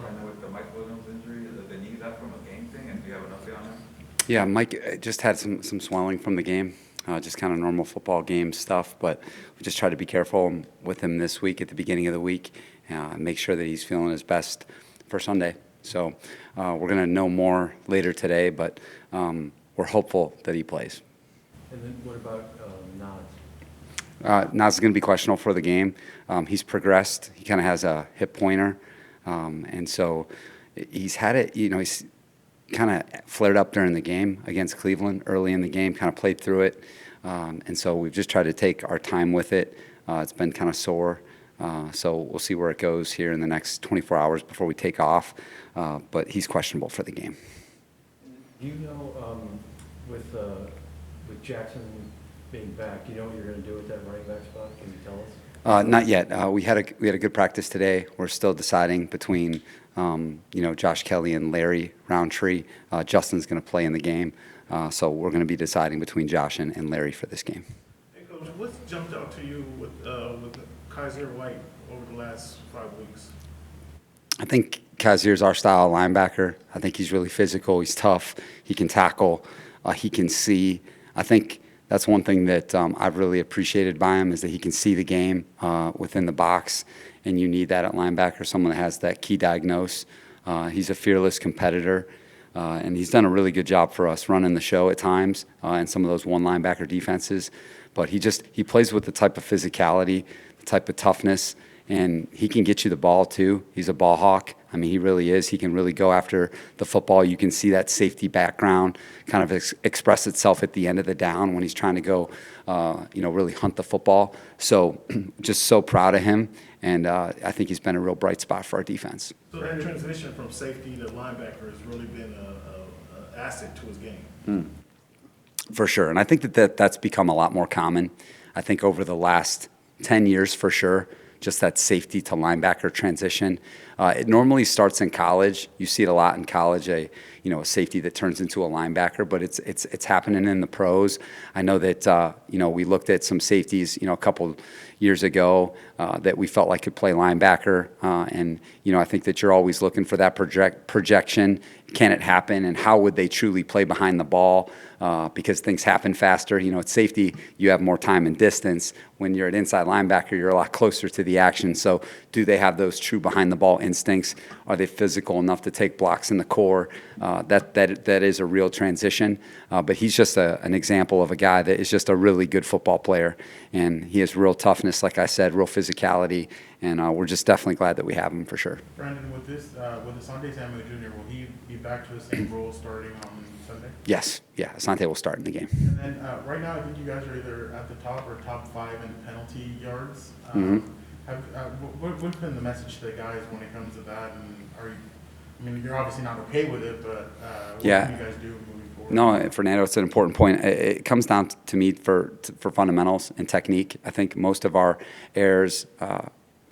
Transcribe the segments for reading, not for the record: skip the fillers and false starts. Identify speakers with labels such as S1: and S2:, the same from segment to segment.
S1: And with the Mike Williams injury, the knee, is that from a game thing? And do you have an update on him?
S2: Yeah, Mike just had some swelling from the game, just kind of normal football game stuff. But we just try to be careful with him this week at the beginning of the week, make sure that he's feeling his best for Sunday. So we're going to know more later today, but we're hopeful that he plays.
S3: And then what about Nas?
S2: Nas is going to be questionable for the game. He's progressed. He kind of has a hip pointer, and so he's had it. He's kind of flared up during the game against Cleveland early in the game. Kind of played through it, and so we've just tried to take our time with it. It's been kind of sore, so we'll see where it goes here in the next 24 hours before we take off. But he's questionable for the game.
S3: Do you know with Jackson being back, do you know what you're going to do with that running back spot? Can you tell us?
S2: Not yet. We had a good practice today. We're still deciding between Josh Kelly and Larry Roundtree. Justin's going to play in the game, so we're going to be deciding between Josh and Larry for this game.
S4: Hey, Coach, what's jumped out to you with Kaiser White over the last 5 weeks?
S2: I think Kazier's our style linebacker. I think he's really physical. He's tough. He can tackle. He can see. I think that's one thing that I've really appreciated by him is that he can see the game within the box, and you need that at linebacker, someone that has that key diagnose. He's a fearless competitor, and he's done a really good job for us running the show at times in some of those one linebacker defenses. But he plays with the type of physicality, the type of toughness, and he can get you the ball too. He's a ball hawk. I mean, he really is. He can really go after the football. You can see that safety background kind of express itself at the end of the down when he's trying to go, really hunt the football. So just so proud of him, and I think he's been a real bright spot for our defense.
S4: So that transition from safety to linebacker has really been an asset to his game.
S2: For sure, and I think that's become a lot more common. I think over the last 10 years for sure, just that safety to linebacker transition. It normally starts in college. You see it a lot in college, a safety that turns into a linebacker, but it's happening in the pros. I know that we looked at some safeties a couple years ago that we felt like could play linebacker, and I think that you're always looking for that projection. Can it happen, and how would they truly play behind the ball? Because things happen faster. At safety, you have more time and distance. When you're at inside linebacker, you're a lot closer to the action. So do they have those true behind-the-ball instincts? Are they physical enough to take blocks in the core? That is a real transition. But he's just an example of a guy that is just a really good football player. And he has real toughness, like I said, real physicality. And we're just definitely glad that we have him for sure.
S4: Brandon, with Asante Samuel Jr., will he be back to the same role starting on Sunday?
S2: Yes. Yeah, Asante will start in the game.
S4: And then right now, I think you guys are either at the top or top 5 in penalty yards. What's been the message to the guys when it comes to that? And you're obviously not okay with it, but what can you guys do moving forward?
S2: No, Fernando, it's an important point. It comes down to me for fundamentals and technique. I think most of our errors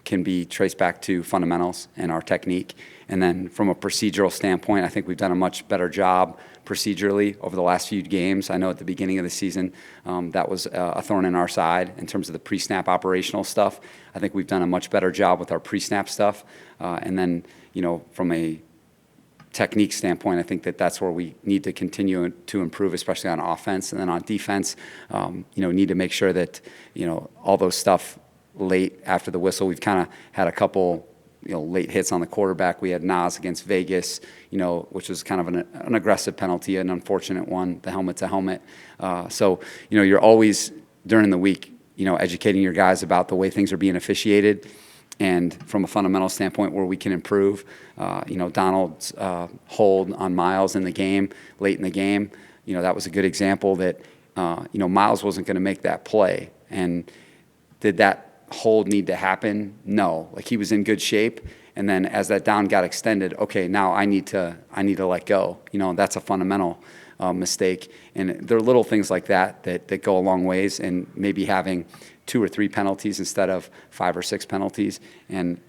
S2: can be traced back to fundamentals and our technique. And then from a procedural standpoint, I think we've done a much better job procedurally over the last few games. I know at the beginning of the season that was a thorn in our side in terms of the pre-snap operational stuff. I think we've done a much better job with our pre-snap stuff. And then, from a technique standpoint, I think that's where we need to continue to improve, especially on offense. And then on defense, need to make sure that, all those stuff late after the whistle. We've kind of had a couple late hits on the quarterback. We had Nas against Vegas, which was kind of an aggressive penalty, an unfortunate one, the helmet to helmet. So, you're always during the week, educating your guys about the way things are being officiated, and from a fundamental standpoint where we can improve. Donald's hold on Miles in the game, late in the game, that was a good example that, Miles wasn't going to make that play. And did that hold need to happen? No. Like, he was in good shape, and then as that down got extended, okay, now I need to let go. That's a fundamental mistake, and there are little things like that go a long ways, and maybe having 2 or 3 penalties instead of 5 or 6 penalties. And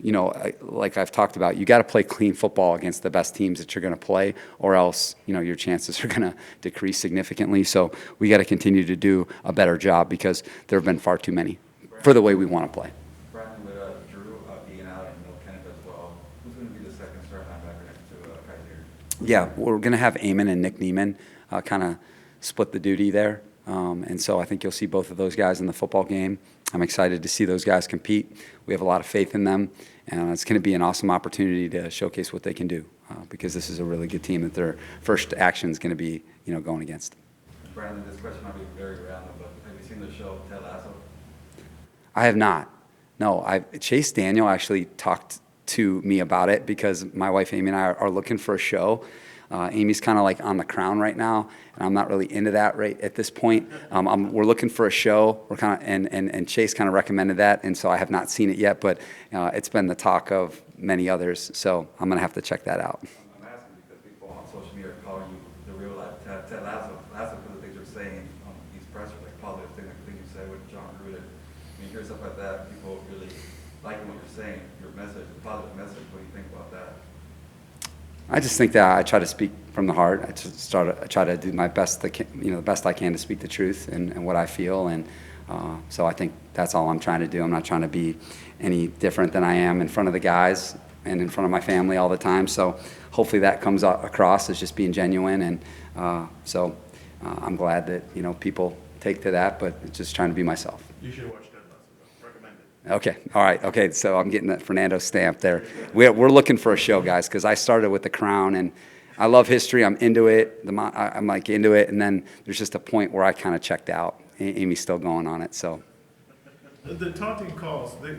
S2: like I've talked about, you got to play clean football against the best teams that you're going to play, or else your chances are going to decrease significantly. So we got to continue to do a better job, because there have been far too many for the way we want to play.
S1: Brandon, with Drew being out and no Kenneth as well, who's going to be the second start linebacker next to Kaiser.
S2: Yeah, we're going to have Eamon and Nick Neiman kind of split the duty there. And so I think you'll see both of those guys in the football game. I'm excited to see those guys compete. We have a lot of faith in them, and it's going to be an awesome opportunity to showcase what they can do because this is a really good team that their first action is going to be, going against.
S1: Brandon, this question might be very random, but have you seen the show Ted Lasso?
S2: I have not. No, Chase Daniel actually talked to me about it because my wife Amy and I are looking for a show. Amy's kind of like on The Crown right now, and I'm not really into that right at this point. We're looking for a show. We're kind of and Chase kind of recommended that, and so I have not seen it yet, but it's been the talk of many others. So I'm gonna have to check that out.
S1: I'm asking because people on social media are calling you the real life Ted Lasso because of things you're saying on these pressers, like positive things, like things you say with John Gruden. When you hear stuff like that, people really liking what you're saying, your message, the positive message. What do you think about that?
S2: I just think that I try to speak from the heart. I try to do my best, the best I can to speak the truth and what I feel, and so I think that's all I'm trying to do. I'm not trying to be any different than I am in front of the guys and in front of my family all the time. So hopefully that comes across as just being genuine, and so I'm glad that people take to that. But just trying to be myself.
S4: You should watch Ted Lasso. Recommend it.
S2: Okay. All right. Okay. So I'm getting that Fernando stamp there. We're looking for a show, guys, because I started with The Crown, and I love history. I'm into it. I'm like into it, and then there's just a point where I kind of checked out. Amy's still going on it. So
S5: The taunting calls, the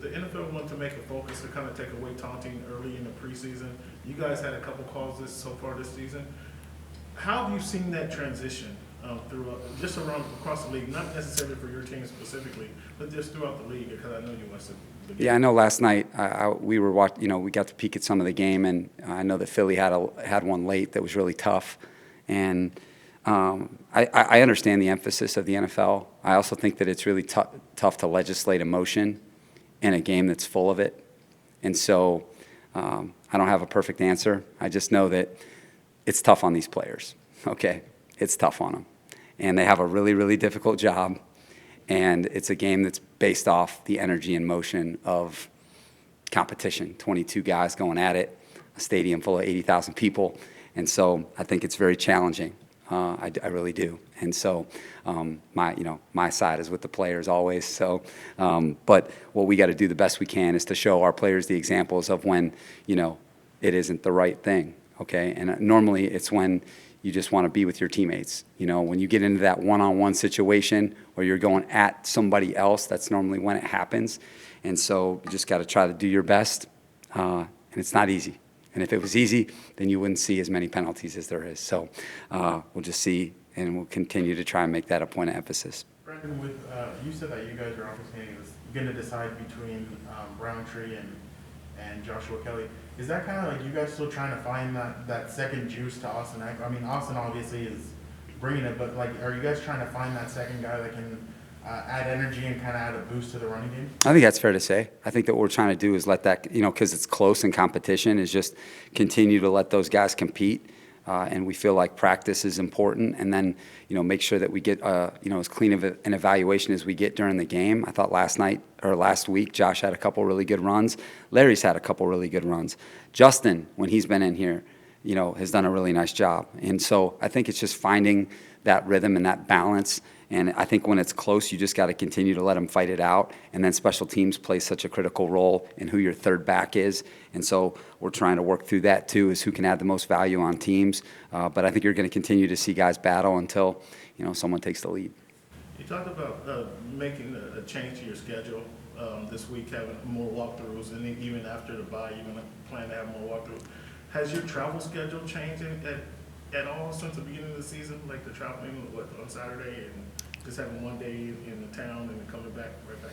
S5: NFL wanted to make a focus to kind of take away taunting early in the preseason. You guys had a couple calls so far this season. How have you seen that transition just across the league, not necessarily for your team specifically, but just throughout the league? Because I know you watched the game.
S2: yeah, I know. Last night we were watching. We got to peek at some of the game, and I know that Philly had one late that was really tough, and I understand the emphasis of the NFL. I also think that it's really tough to legislate emotion in a game that's full of it. And so I don't have a perfect answer. I just know that it's tough on these players, okay? It's tough on them. And they have a really, really difficult job. And it's a game that's based off the energy and motion of competition, 22 guys going at it, a stadium full of 80,000 people. And so I think it's very challenging. I really do. And so my side is with the players always. So, but what we got to do the best we can is to show our players the examples of when, it isn't the right thing, okay? And normally it's when you just want to be with your teammates. When you get into that one-on-one situation where you're going at somebody else, that's normally when it happens. And so you just got to try to do your best, and it's not easy. And if it was easy, then you wouldn't see as many penalties as there is. So we'll just see, and we'll continue to try and make that a point of emphasis.
S4: Brandon, you said that you guys are obviously going to decide between Browntree and Joshua Kelly. Is that kind of like you guys still trying to find that second juice to Austin Eckler? I mean, Austin obviously is bringing it, but are you guys trying to find that second guy that can add energy and kind of add a boost to the running game?
S2: I think that's fair to say. I think that what we're trying to do is let that, because it's close in competition, is just continue to let those guys compete. And we feel like practice is important, and then make sure that we get as clean of an evaluation as we get during the game. I thought last week Josh had a couple really good runs. Larry's had a couple really good runs. Justin, when he's been in here, has done a really nice job. And so I think it's just finding that rhythm and that balance. And I think when it's close, you just got to continue to let them fight it out. And then special teams play such a critical role in who your third back is. And so we're trying to work through that too, is who can add the most value on teams. But I think you're going to continue to see guys battle until, someone takes the lead.
S5: You talked about making a change to your schedule this week, having more walkthroughs, and even after the bye, you're going to plan to have more walkthroughs. Has your travel schedule changed at all since the beginning of the season, like the traveling on Saturday and just having one day in the town and then coming back right back?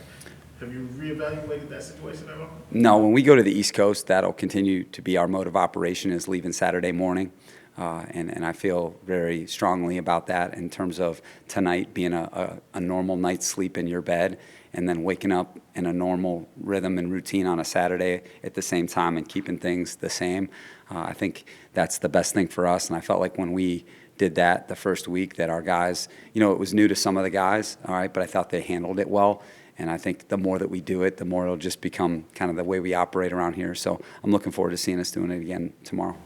S5: Have you reevaluated that situation at all?
S2: No, when we go to the East Coast, that'll continue to be our mode of operation, is leaving Saturday morning. And I feel very strongly about that in terms of tonight being a normal night's sleep in your bed, and then waking up in a normal rhythm and routine on a Saturday at the same time and keeping things the same. I think that's the best thing for us. And I felt like when we did that the first week that our guys, it was new to some of the guys, all right, but I thought they handled it well. And I think the more that we do it, the more it'll just become kind of the way we operate around here. So I'm looking forward to seeing us doing it again tomorrow.